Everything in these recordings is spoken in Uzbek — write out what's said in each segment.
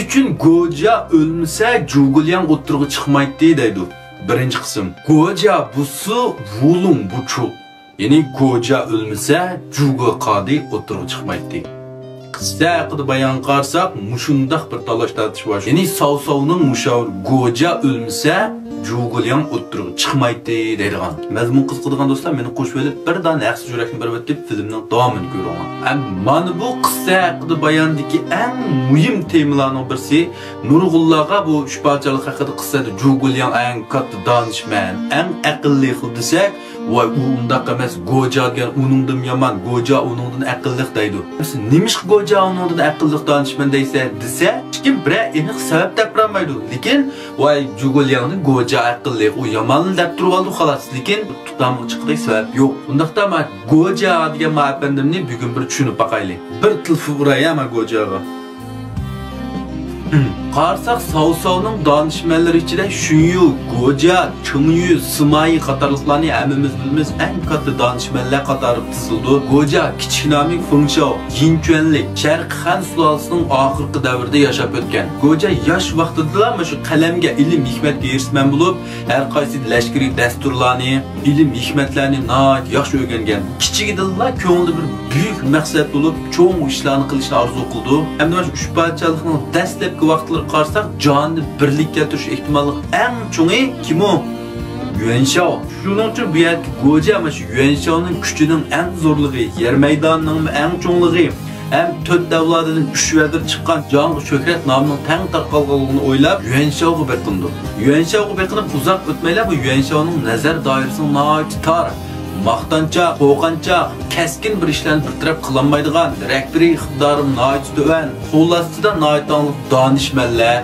uchun Goja o'lmasa, Zhuge Liang o'tirg'i chiqmaydi deydi. Birinchi qism. Goja busi Wulong buchuq. Ya'ni Goja o'lmasa, Zhuge Qadi o'tirg'i chiqmaydi. Qissa haqida bayon qilsak, mushundaq bir talash tartish bor. Ya'ni Cao Caoning mushavir Goja o'lmasa, Zhuge Liang o'tirg'i chiqmaydi deydigan. Mazmun qiziqadigan do'stlar, meni qo'shib olib, bir dona yaxshi yurakni berib deb filmning davomini ko'ring. Mana bu qissa haqida bayondagi eng muhim temalarning birisi nurg'ullarga bu ishbachalik haqida qissada Zhuge Liang eng katta donishmand, eng aqlli xil desak, voy u undaq emas, Goja degan uningdan yomon, Goja uningdan aqlli deydi. Nimish Goja uningdan aqlli donishmand desa, kim bir aniq sabab topolmaydi. Lekin voy Zhuge Liangning Goja aqlli, u yomon deb turib oldi xolos. Lekin tutamli chiqdi sabab yo'q. Undaqda men Goja degan ma'lumotni bugun bir tushunib baqayli. Bir tilfi urayam Gojaga. Qarsak Cao Caoning donishmandlari ichida Shunyu, Goja, Chengyu, Sima qatorliqlarni hammamiz bilamiz, eng katta donishmandlar qatori tizildi. Goja kichik nomi Fengshao, Yinquanlik, Sharq Han sulolasining oxirgi davrida yashab o'tgan. Goja yosh vaqtida mana shu qalamga ilm hikmatga erishman bo'lib, har qaysi lashkariy dasturlarni, ilm hikmatlarni yaxshi o'rgangan. Kichigidilla ko'nglida bir buyuk maqsad bo'lib, cho'ng ishlarni qilishni orzu qildi. Hamda mana shu ishbachchilikning dastlabki vaqtlar qarsak, jonni birlikka keltirish ehtimoli eng cho'ngi kim u? Yuanshao. Shuning uchun bu yerda Goja mana shu Yuanshaoning kuchining eng zo'rligi, yer maydonining eng cho'ngligi, ham 4 davlatdan 3 vadir chiqqan Jang Sho'krat nomining tang tarqalganligini o'ylab Yuanshaoga beqindi. Yuanshaoga beqinib uzoq o'tmaylar bu Yuanshaoning nazar doirasini noit tor, maqtanchoq, qo'rqanchoq, keskin bir ishlarni bir taraf qilolmaydigan, rahbariy iqtidorim noit tuvan, qo'llastida noitanglik donishmandlar,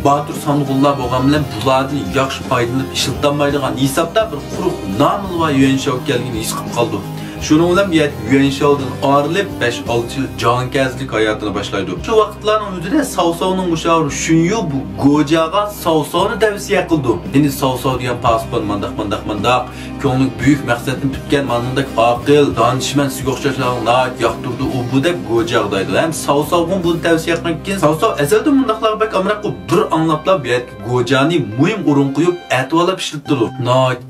Batur Sanğullar bo'lgan bilan bulardan yaxshi foydalanib ishlatolmaydigan hisobda bir quruq nomil va Yuanshao kelganini his qilib qoldi. Shuning bilan Yuanshaodan ayrilib 5-6 yil jonkazlik hayotini boshlaydi. Shu vaqtlarning o'zida Cao Caoning mushaviri Shunyu bu Gojaga Cao Caoni tavsiya qildi. Endi Cao Cao degan pasport mandaq ko'nglik buyuk maqsadni tutgan manundak aql, donishmand sigo'xshashlarni yoqtirdi u bu deb Gojaga deydi. Ham Cao Caoga buni tavsiya qilgan keyin Cao Cao azalda mundaqlar bak amraq bir anglaplab Gojani muhim o'rin qo'yib atvolab ishlatdi.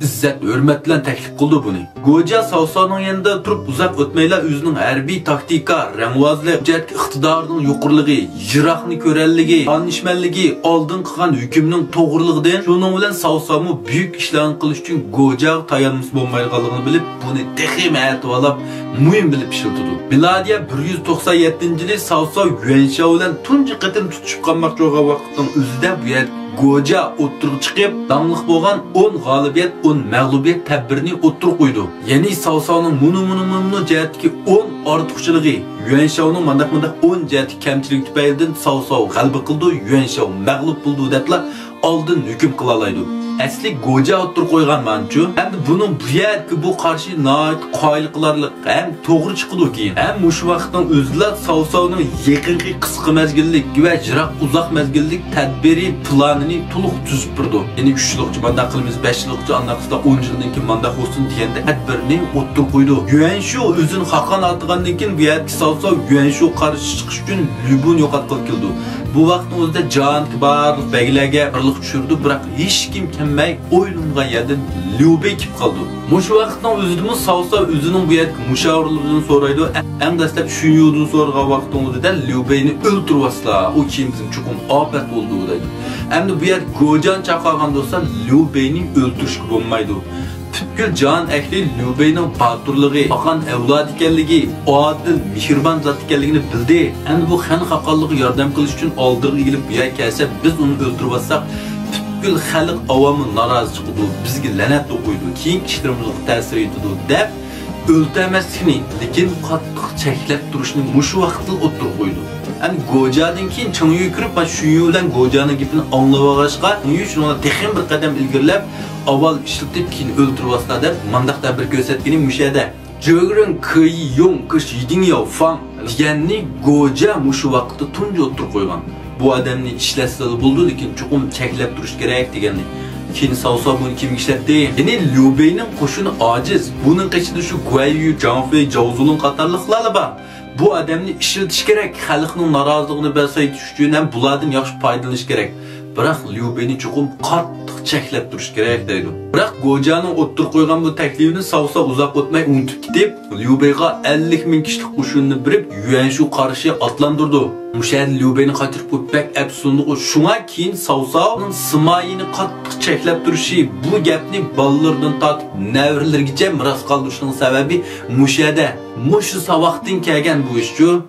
Izzat, hurmat bilan taklif qildi buni. Goja Cao Caoning turib uzoq o'tmaylar o'zining harbiy taktika, rangvozlik, iqtidorining yuqorligi, yiroqni ko'ranligi, donishmandligi, oldin qilgan hukmning to'g'riligidan shuning bilan Cao Cao buyuk ishlarni qilish uchun Goja tayanmış bo'lmaydiganligini bilib, buni texim atvolab muhim bilib ishlatdi. Miladiya 197-yili Cao Cao Yuanshao bilan tunji qatim tutishib qolmoqchi bo'lgan vaqtning o'zida bu yer Goja o'tirib chiqib, dangliq bo'lgan 10 g'olibiyat, 10 mag'lubiyat tadbirini o'tirib qo'ydi. Ya'ni Cao Caoning munu jihatdagi 10 ortiqchiligi, Yuanshaoning mandaq 10 jihatdagi kamchilik tufaylidan Cao Cao g'alaba qildi, Yuanshao mag'lub bo'ldi debla oldin hukm qila oladi. Asli Goja o'tirib qo'ygan manchu. Endi buning bu yerga bu qarshi noit qoyil qilarlik ham to'g'ri chiqdi keyin. Ham mush vaqtning o'zida Cao Caoning yaqinqi qisqa mezgillik va jiroq uzoq mezgillik tadbiriy planini to'liq tuzib turdi. Ya'ni 3 yillikcha mandaq qilamiz, 5 yillikcha andaqda 10 yildan keyin mandaq bo'lsin deganda tadbirni o'tirib qo'ydi. Yuanshao o'zini haqan atgandan keyin bu yerga Cao Cao Yuanshao qarshi chiqish uchun Lubun yo'qotib keldi. Bu vaqtning o'zida jon barliq baglarga birlik tushirdi, biroq hech kim kelmay o'ylangan yerdan Liubey kelib qoldi. Mush vaqtning o'zida Cao Cao o'zining bu yerga mushavirligini so'raydi. Eng dastlab Shunyudan so'rgan vaqtning o'zida Liubeyni o'ltiribsizlar, u kim bizim chuqum ofat bo'ldi deydi. Endi bu yer Gojan chaqirgan bo'lsa Liubeyni o'ltirishga bo'lmaydi. Butkul jon ahli Liubeyning baturligi, aqan avlod ekanligi, odil, mehribon zot ekanligini bildi. Endi bu xan haqonligiga yordam qilish uchun oldirga kelib bu yerga kelsa, biz uni o'ldirib olsak, butkul xalq avomi norozi chiqdi, bizga la'nat o'qiydi, keyin ishlarimizga ta'sir etadi deb o'ltamaslikni, lekin qattiq cheklab turishni mush vaqtda o'tirib qo'ydi. Endi Gojadan keyin Chengyu kirib, Shunyu bilan Gojaning gapini anglab olg'ashqa, Shunyu shuni texnik bir qadam ilgirlab avval ishlatib keyin o'ldirib olsa deb mandaqda bir ko'rsatgani mushada. Jogren kıyi yong kış yiding yav fan deganni Goja mushu vaqtda tunji o'tirib qo'ygan. Bu odamni ishlatsa bo'ldi, lekin chuqum cheklab turish kerak deganni. Keyin Cao Cao buni kim ishlatdi? Ya'ni Liubeyning qo'shini ojiz. Buning ichida shu Guayu, Zhangfei, Zhao Zulun qatorliqlar bor. bu adamni ishiltish kerak, xalqning noroziligini basaytish uchun ham bulardan yaxshi foydalanish kerak. Biroq Liu Bei'ni chuqur qattiq cheklab turish kerak deydi. Biroq Gojaning o'ttir qo'ygan bu taklifini Sausa uzoq o'tmay unutib ketib, Liu Bei'ga 50 ming kishilik qo'shinni berib, Yuanshu qarshi otlantirdi. Mushad Liu Bei'ni qatirib o'tbak absundiq. Shunga keyin Sausaning Simayini qattiq cheklab turishi, bu gapni bolalardan tortib navralargacha miros qoldirishining sababi mushada. Mushu savaqdan kelgan bu ishchu.